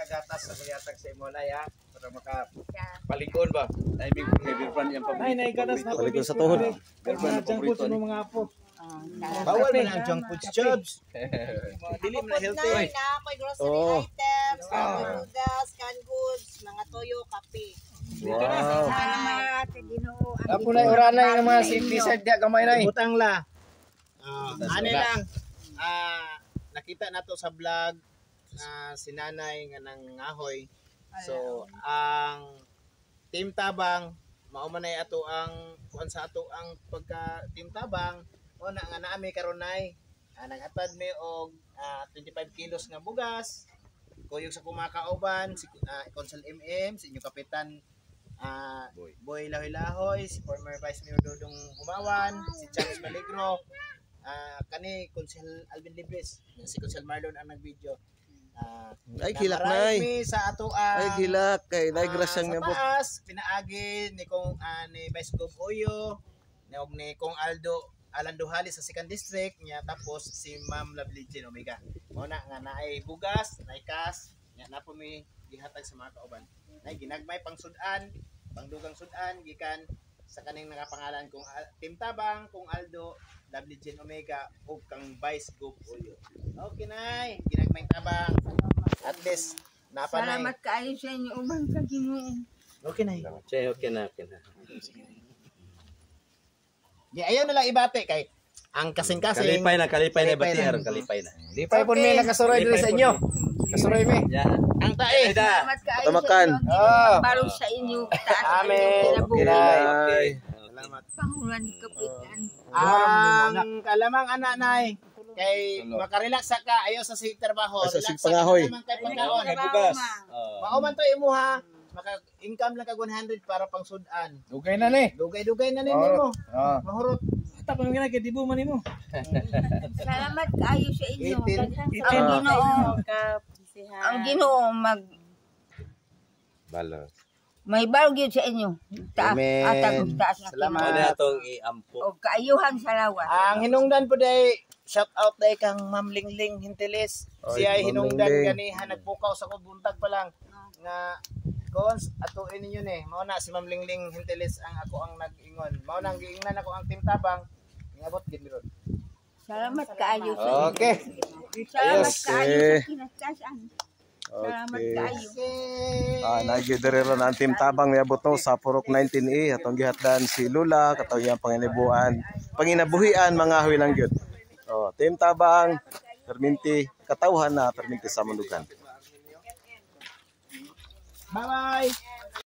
gatas sa kuyatag sa imo na ya para makapalingon ba. Timing beerbrand yang paborito. Nay gatas na Palikon sa tuhod. Beerbrand paborito ng mga apo. Bawal man ang junk food jobs. Dili man healthy. Na may grocery items, noodles, canned goods, mga toyo, kape. Wow. Salamat, Ginoo. Apo na uranay ng mga t-shirt dia gamay nay. Butang la. Ano lang. Nakita na to sa vlog na si nanay nga nang ngahoy. So, ang Team Tabang mao man ay ato ang kuan sa ato ang pagka Team Tabang o na nga naami karon nay naghatad mi og 25 kilos nga bugas kuyog sa kumakauban si Council MM si inyo kapitan Boy Lahoy-Lahoy, si former Vice Mayor Dodong Humawan, si Charles Maligro, kani Council Alvin Libres, si Council Marlon ang nag-video. Ay hilak nay. Sa ato Ay hilak kay nay grasyang nga po. Pinaagi ni kong ni Vice Gov Oyo, ni kong Alan Duhali sa 2nd District niya, tapos si Ma'am Lovely Jean Omega. Muna nga naay bugas, naay cash, nya na po mi gihatag sa mga kauban. Nay ginagmay pang sudan, pangdugang sudan gikan sa kaning nakapangalan kong Team Tabang, kung Aldo, Lovely Jean Omega ug kang Vice Gov Oyo. Okay nay, ginagmay tabang. At least napa nay. Salamat kaayo sa inyo ubang sa Ginoo. Okay nay. Okay na. Di ayaw na lang ibate kay ang kasing-kasing. Kalipay na bati aron kalipay na. Di pa po may nakasuroy diri sa inyo. Kasuroy mi. Ang tae. Salamat kaayo Tamakan. sa inyo. Barong sa inyo. Amen. Okay. Salamat. Pangulan kapitan. Ang kalamang anak nay kay makarelax ka ayaw sa sig trabaho. Sa sig pangahoy. Kay pagkaon. Bugas. Mao to imo ha. Maka-income lang kag 100 para pang sudan. Dugay na ni. Dugay-dugay na nimo. Mahurot. Tapos nga kay dibo man nimo. Salamat kaayo sa inyo. Itin. Ang Ginoo mag Balos. may bargyod sa inyo. Amen. Atag taas na Salamat. Ano atong iampo. o kaayuhan sa lawas. Ang hinungdan po day shout out day kang Ma'am Lingling Hinteles. Siya ay Ma'am hinungdan Lingling. ganiha nagpukaw sa ko buntag pa lang nga cons atuin ninyo ni. Mao na si Ma'am Lingling Hinteles ang ako ang nag-ingon. Mao nang giingnan ako ang Team Tabang. Ingabot gid mi ron. Salamat kaayo sa inyo. Okay. Salamat Ayos, kaayo eh. sa kinatasan. Salamat Okay. kaayo. Nagidere ang Team Tabang niabot no sa Purok 19A atong gihatdan si Lula kataw iyang panginabuhian mga huwilang gyud. Team Tabang perminti katawhan na perminti sa mundugan. Bye-bye.